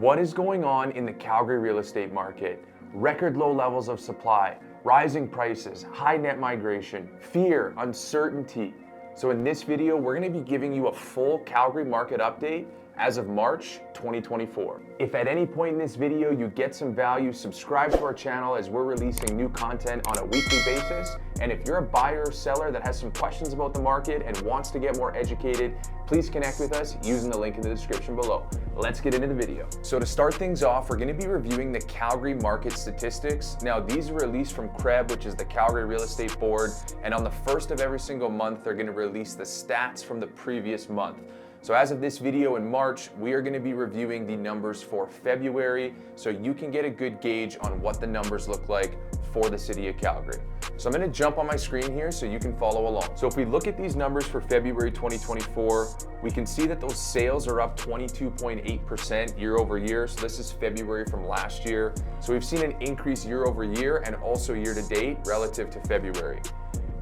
What is going on in the Calgary real estate market? Record low levels of supply, rising prices, high net migration, fear, uncertainty. So in this video, we're going to be giving you a full Calgary market update as of March 2024. If at any point in this video you get some value, subscribe to our channel as we're releasing new content on a weekly basis. And if you're a buyer or seller that has some questions about the market and wants to get more educated, please connect with us using the link in the description below. Let's get into the video. So to start things off, we're going to be reviewing the Calgary market statistics. Now these are released from CREB, which is the Calgary Real Estate Board. And on the first of every single month, they're going to release the stats from the previous month. So as of this video in March, we are going to be reviewing the numbers for February so you can get a good gauge on what the numbers look like for the city of Calgary. So I'm going to jump on my screen here so you can follow along. So if we look at these numbers for February 2024, we can see that those sales are up 22.8% year over year. So this is February from last year. So we've seen an increase year over year and also year to date relative to February.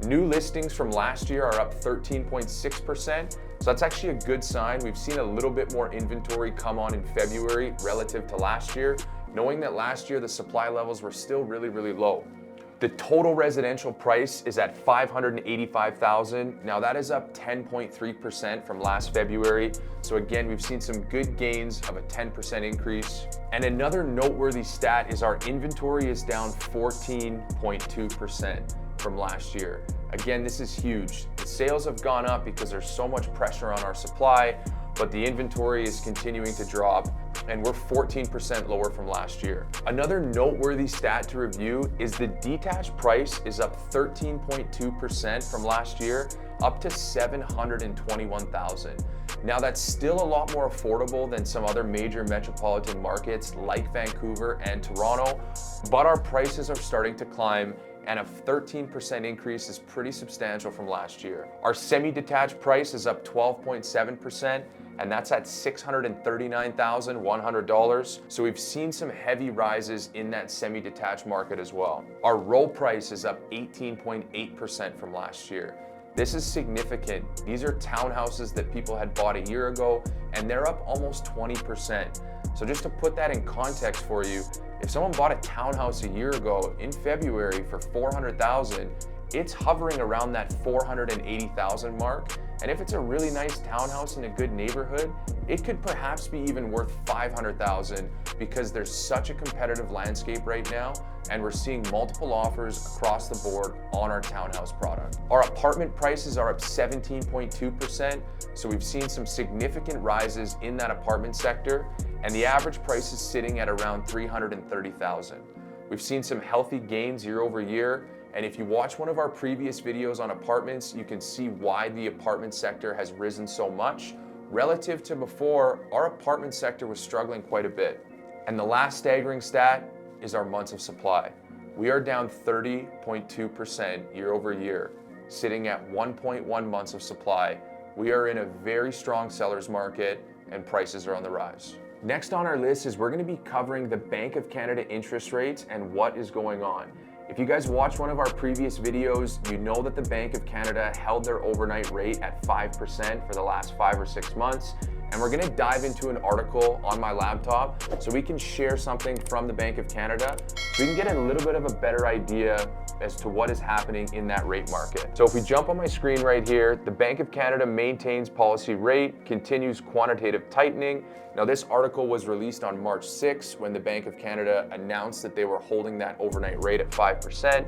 New listings from last year are up 13.6%. So that's actually a good sign. We've seen a little bit more inventory come on in February relative to last year, knowing that last year the supply levels were still really low. The total residential price is at $585,000. Now that is up 10.3% from last February. So again, we've seen some good gains of a 10% increase. And another noteworthy stat is our inventory is down 14.2% from last year. Again, this is huge. The sales have gone up because there's so much pressure on our supply, but the inventory is continuing to drop and we're 14% lower from last year. Another noteworthy stat to review is the detached price is up 13.2% from last year, up to $721,000. Now that's still a lot more affordable than some other major metropolitan markets like Vancouver and Toronto, but our prices are starting to climb and a 13% increase is pretty substantial from last year. Our semi-detached price is up 12.7%, and that's at $639,100. So we've seen some heavy rises in that semi-detached market as well. Our row price is up 18.8% from last year. This is significant. These are townhouses that people had bought a year ago, and they're up almost 20%. So just to put that in context for you, if someone bought a townhouse a year ago in February for $400,000, it's hovering around that $480,000 mark. And if it's a really nice townhouse in a good neighborhood, it could perhaps be even worth $500,000 because there's such a competitive landscape right now, and we're seeing multiple offers across the board on our townhouse product. Our apartment prices are up 17.2%, so we've seen some significant rises in that apartment sector, and the average price is sitting at around $330,000. We've seen some healthy gains year over year, and if you watch one of our previous videos on apartments, you can see why the apartment sector has risen so much. Relative to before, our apartment sector was struggling quite a bit. And the last staggering stat is our months of supply. We are down 30.2% year over year, sitting at 1.1 months of supply. We are in a very strong seller's market and prices are on the rise. Next on our list is we're going to be covering the Bank of Canada interest rates and what is going on. If you guys watched one of our previous videos, you know that the Bank of Canada held their overnight rate at 5% for the last 5 or 6 months. And we're gonna dive into an article on my laptop so we can share something from the Bank of Canada so we can get a little bit of a better idea as to what is happening in that rate market. So if we jump on my screen right here, the Bank of Canada maintains policy rate, continues quantitative tightening. Now this article was released on March 6th when the Bank of Canada announced that they were holding that overnight rate at 5%.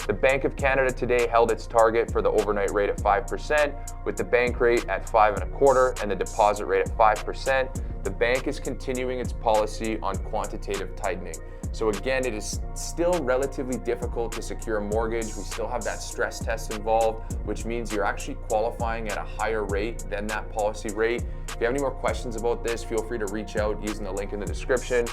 The Bank of Canada today held its target for the overnight rate at 5%, with the bank rate at 5.25% and the deposit rate at 5%. The bank is continuing its policy on quantitative tightening. So again, it is still relatively difficult to secure a mortgage. We still have that stress test involved, which means you're actually qualifying at a higher rate than that policy rate. If you have any more questions about this, feel free to reach out using the link in the description.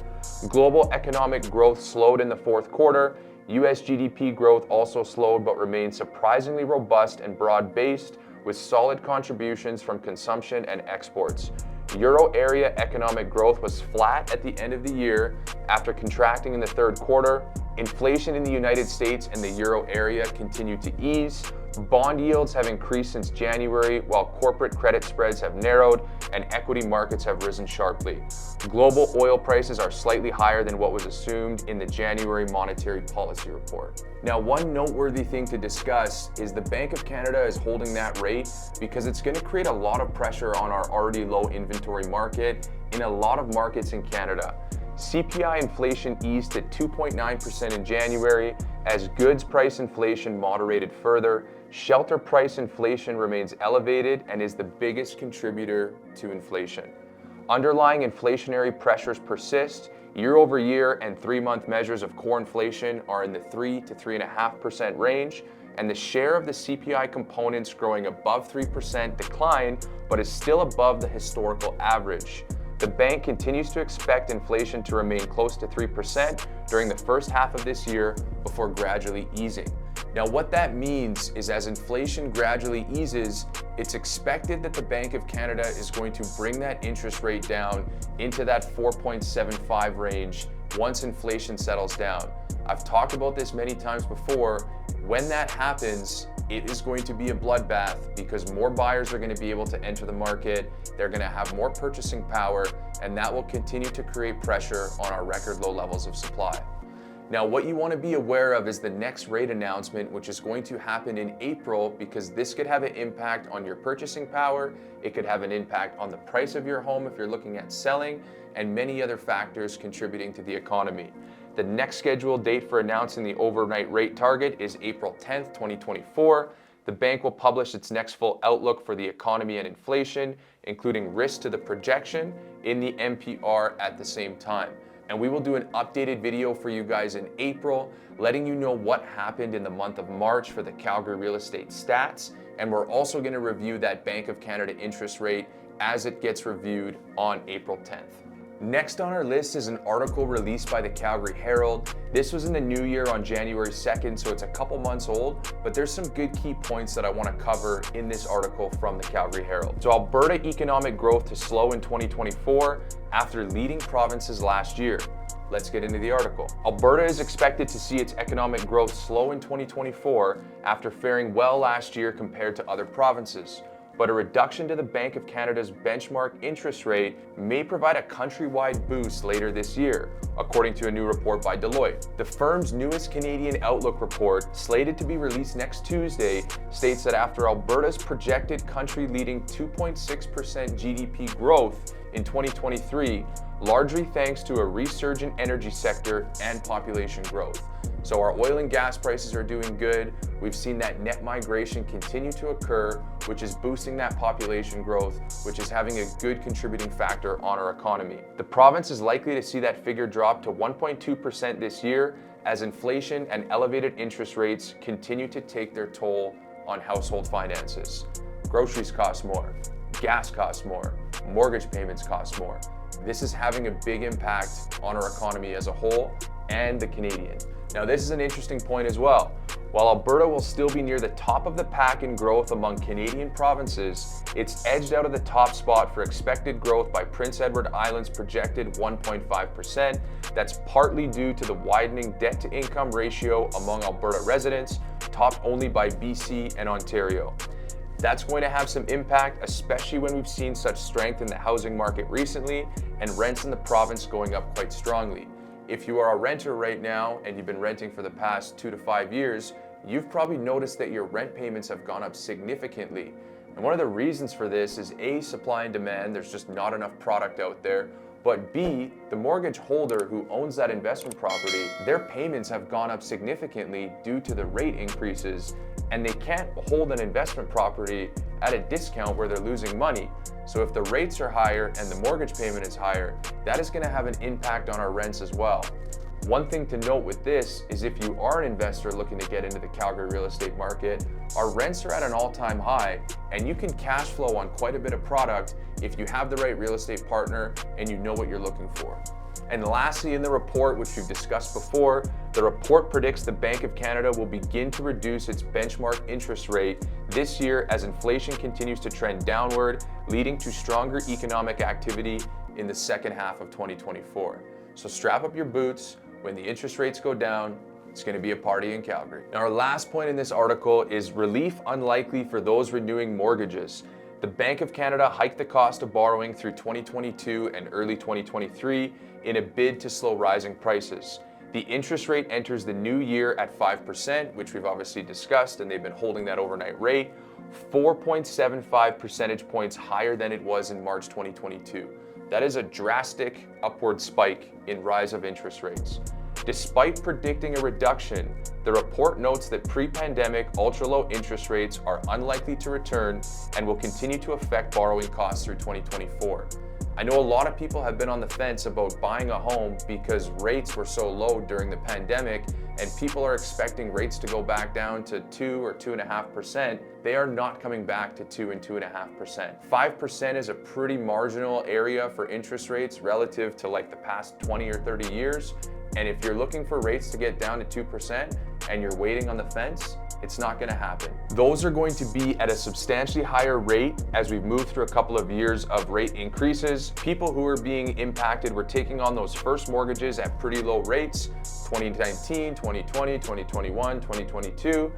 Global economic growth slowed in the fourth quarter. US GDP growth also slowed but remained surprisingly robust and broad-based, with solid contributions from consumption and exports. Euro area economic growth was flat at the end of the year after contracting in the third quarter. Inflation in the United States and the Euro area continued to ease, Bond yields have increased since January, while corporate credit spreads have narrowed and equity markets have risen sharply. Global oil prices are slightly higher than what was assumed in the January monetary policy report. Now, one noteworthy thing to discuss is the Bank of Canada is holding that rate because it's going to create a lot of pressure on our already low inventory market in a lot of markets in Canada. CPI inflation eased at 2.9% in January as goods price inflation moderated further. Shelter price inflation remains elevated and is the biggest contributor to inflation. Underlying inflationary pressures persist. Year-over-year and 3-month measures of core inflation are in the 3 to 3.5% range, and the share of the CPI components growing above 3% decline, but is still above the historical average. The bank continues to expect inflation to remain close to 3% during the first half of this year before gradually easing. Now, what that means is as inflation gradually eases, it's expected that the Bank of Canada is going to bring that interest rate down into that 4.75 range once inflation settles down. I've talked about this many times before. When that happens, it is going to be a bloodbath because more buyers are going to be able to enter the market, they're going to have more purchasing power, and that will continue to create pressure on our record low levels of supply. Now, what you want to be aware of is the next rate announcement, which is going to happen in April, because this could have an impact on your purchasing power, it could have an impact on the price of your home if you're looking at selling, and many other factors contributing to the economy. The next scheduled date for announcing the overnight rate target is April 10th, 2024. The bank will publish its next full outlook for the economy and inflation, including risks to the projection in the MPR at the same time. And we will do an updated video for you guys in April, letting you know what happened in the month of March for the Calgary real estate stats. And we're also going to review that Bank of Canada interest rate as it gets reviewed on April 10th. Next on our list is an article released by the Calgary Herald. This was in the new year on January 2nd, so it's a couple months old, but there's some good key points that I want to cover in this article from the Calgary Herald. So Alberta economic growth to slow in 2024 after leading provinces last year. Let's get into the article. Alberta is expected to see its economic growth slow in 2024 after faring well last year compared to other provinces. But a reduction to the Bank of Canada's benchmark interest rate may provide a countrywide boost later this year, according to a new report by Deloitte. The firm's newest Canadian Outlook report, slated to be released next Tuesday, states that after Alberta's projected country-leading 2.6% GDP growth in 2023, largely thanks to a resurgent energy sector and population growth. So our oil and gas prices are doing good. We've seen that net migration continue to occur, which is boosting that population growth, which is having a good contributing factor on our economy. The province is likely to see that figure drop to 1.2% this year as inflation and elevated interest rates continue to take their toll on household finances. Groceries cost more, gas costs more, mortgage payments cost more. This is having a big impact on our economy as a whole and the Canadian. Now, this is an interesting point as well. While Alberta will still be near the top of the pack in growth among Canadian provinces, it's edged out of the top spot for expected growth by Prince Edward Island's projected 1.5%. That's partly due to the widening debt-to-income ratio among Alberta residents, topped only by BC and Ontario. That's going to have some impact, especially when we've seen such strength in the housing market recently and rents in the province going up quite strongly. If you are a renter right now and you've been renting for the past 2 to 5 years, you've probably noticed that your rent payments have gone up significantly. And one of the reasons for this is A, supply and demand, there's just not enough product out there. But B, the mortgage holder who owns that investment property, their payments have gone up significantly due to the rate increases, and they can't hold an investment property at a discount where they're losing money. So if the rates are higher and the mortgage payment is higher, that is going to have an impact on our rents as well. One thing to note with this is if you are an investor looking to get into the Calgary real estate market, our rents are at an all-time high, and you can cash flow on quite a bit of product if you have the right real estate partner and you know what you're looking for. And lastly, in the report, which we've discussed before, the report predicts the Bank of Canada will begin to reduce its benchmark interest rate this year as inflation continues to trend downward, leading to stronger economic activity in the second half of 2024. So strap up your boots. When the interest rates go down, It's going to be a party in Calgary. Now, our last point in this article is relief unlikely for those renewing mortgages. The Bank of Canada hiked the cost of borrowing through 2022 and early 2023 in a bid to slow rising prices. The interest rate enters the new year at 5%, which we've obviously discussed, and they've been holding that overnight rate, 4.75 percentage points higher than it was in March 2022. That is a drastic upward spike in rise of interest rates. Despite predicting a reduction, the report notes that pre-pandemic ultra-low interest rates are unlikely to return and will continue to affect borrowing costs through 2024. I know a lot of people have been on the fence about buying a home because rates were so low during the pandemic, and people are expecting rates to go back down to 2 or 2.5%. They are not coming back to 2 and 2.5%. 5% is a pretty marginal area for interest rates relative to like the past 20 or 30 years. And if you're looking for rates to get down to 2% and you're waiting on the fence, it's not going to happen. Those are going to be at a substantially higher rate as we've moved through a couple of years of rate increases. People who are being impacted were taking on those first mortgages at pretty low rates. 2019, 2020, 2021, 2022,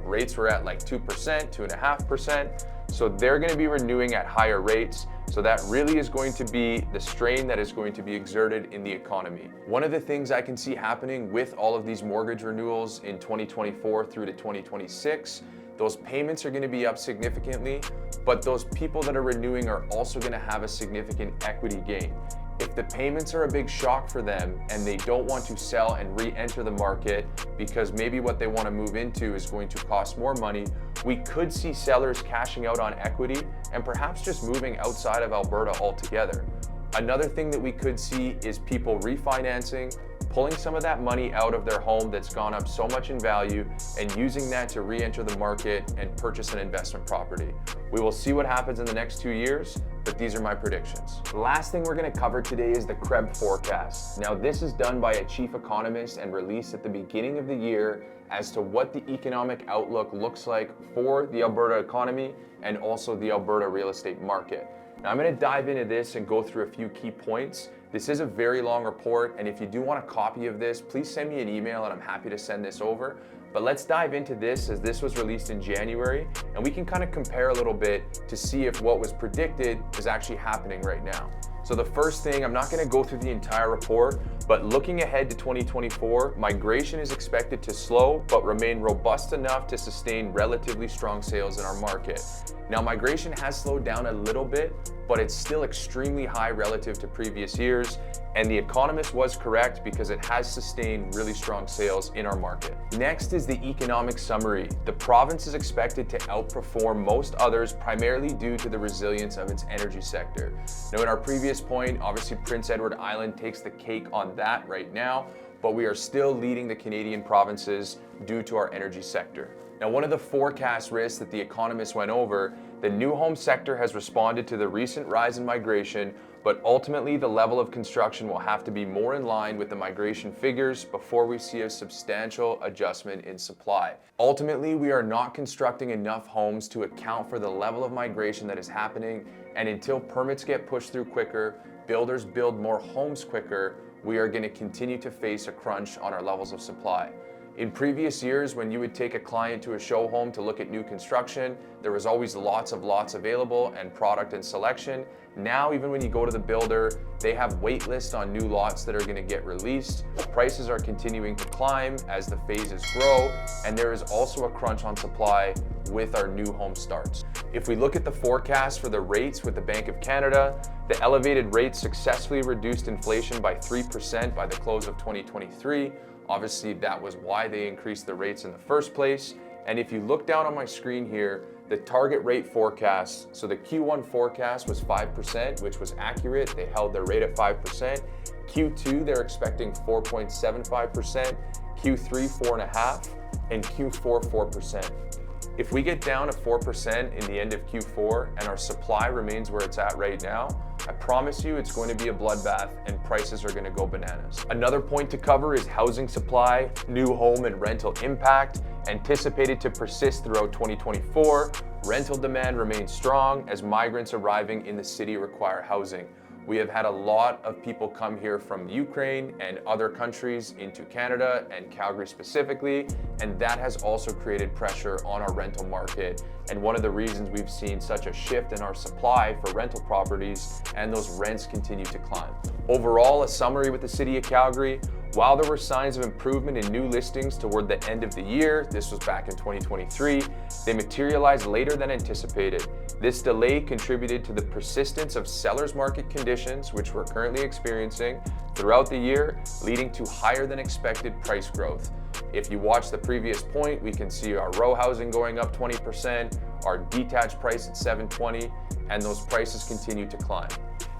rates were at like 2%, 2.5%. So they're going to be renewing at higher rates. So that really is going to be the strain that is going to be exerted in the economy. One of the things I can see happening with all of these mortgage renewals in 2024 through to 2026, those payments are going to be up significantly, but those people that are renewing are also going to have a significant equity gain. If the payments are a big shock for them and they don't want to sell and re-enter the market because maybe what they want to move into is going to cost more money, we could see sellers cashing out on equity and perhaps just moving outside of Alberta altogether. Another thing that we could see is people refinancing, pulling some of that money out of their home that's gone up so much in value and using that to re-enter the market and purchase an investment property. We will see what happens in the next 2 years, but these are my predictions. The last thing we're going to cover today is the CREB forecast. Now, this is done by a chief economist and released at the beginning of the year as to what the economic outlook looks like for the Alberta economy and also the Alberta real estate market. Now, I'm going to dive into this and go through a few key points. This is a very long report, and if you do want a copy of this, please send me an email and I'm happy to send this over. But let's dive into this as this was released in January, and we can kind of compare a little bit to see if what was predicted is actually happening right now. So the first thing, I'm not going to go through the entire report, but looking ahead to 2024, migration is expected to slow but remain robust enough to sustain relatively strong sales in our market. Now, migration has slowed down a little bit, but it's still extremely high relative to previous years, and The Economist was correct because it has sustained really strong sales in our market. Next is the economic summary. The province is expected to outperform most others primarily due to the resilience of its energy sector. Now, in our previous point, obviously Prince Edward Island takes the cake on that right now, but we are still leading the Canadian provinces due to our energy sector. Now, one of the forecast risks that The Economist went over, the new home sector has responded to the recent rise in migration, but ultimately the level of construction will have to be more in line with the migration figures before we see a substantial adjustment in supply. Ultimately, we are not constructing enough homes to account for the level of migration that is happening, and until permits get pushed through quicker, builders build more homes quicker, we are going to continue to face a crunch on our levels of supply. In previous years, when you would take a client to a show home to look at new construction, there was always lots of lots available and product and selection. Now, even when you go to the builder, they have wait lists on new lots that are going to get released. Prices are continuing to climb as the phases grow, and there is also a crunch on supply with our new home starts. If we look at the forecast for the rates with the Bank of Canada, the elevated rates successfully reduced inflation by 3% by the close of 2023. Obviously, that was why they increased the rates in the first place. And if you look down on my screen here, the target rate forecast, so the Q1 forecast was 5%, which was accurate. They held their rate at 5%. Q2, they're expecting 4.75%, Q3, 4.5%, and Q4, 4%. If we get down to 4% in the end of Q4 and our supply remains where it's at right now, I promise you it's going to be a bloodbath and prices are going to go bananas. Another point to cover is housing supply, new home and rental impact, anticipated to persist throughout 2024. Rental demand remains strong as migrants arriving in the city require housing. We have had a lot of people come here from Ukraine and other countries into Canada and Calgary specifically, and that has also created pressure on our rental market. And one of the reasons we've seen such a shift in our supply for rental properties and those rents continue to climb. Overall, a summary with the City of Calgary. While there were signs of improvement in new listings toward the end of the year, this was back in 2023, they materialized later than anticipated. This delay contributed to the persistence of sellers market conditions, which we're currently experiencing throughout the year, leading to higher than expected price growth. If you watch the previous point, we can see our row housing going up 20%, our detached price at $720, and those prices continue to climb.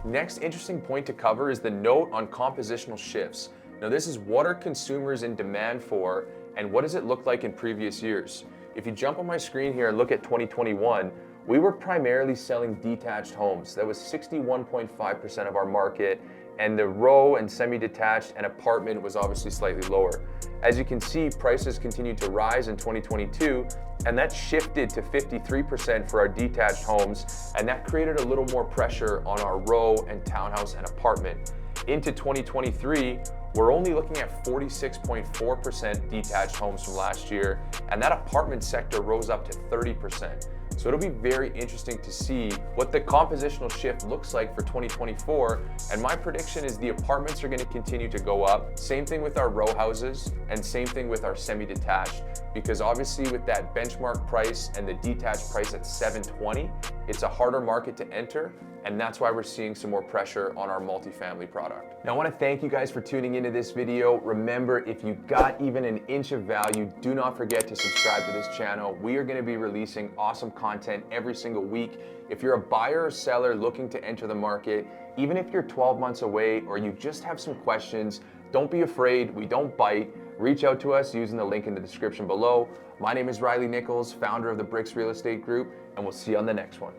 Next interesting point to cover is the note on compositional shifts. Now this is what are consumers in demand for and what does it look like in previous years? If you jump on my screen here and look at 2021, we were primarily selling detached homes. That was 61.5% of our market, and the row and semi-detached and apartment was obviously slightly lower. As you can see, prices continued to rise in 2022, and that shifted to 53% for our detached homes, and that created a little more pressure on our row and townhouse and apartment. Into 2023, we're only looking at 46.4% detached homes from last year, and that apartment sector rose up to 30%. So it'll be very interesting to see what the compositional shift looks like for 2024. And my prediction is the apartments are going to continue to go up. Same thing with our row houses and same thing with our semi-detached, because obviously with that benchmark price and the detached price at $720, it's a harder market to enter. And that's why we're seeing some more pressure on our multifamily product. Now I want to thank you guys for tuning into this video. Remember, if you got even an inch of value, do not forget to subscribe to this channel. We are going to be releasing awesome content every single week. If you're a buyer or seller looking to enter the market, even if you're 12 months away or you just have some questions, don't be afraid. We don't bite. Reach out to us using the link in the description below. My name is Riley Nichols, founder of the Bricks Real Estate Group, and we'll see you on the next one.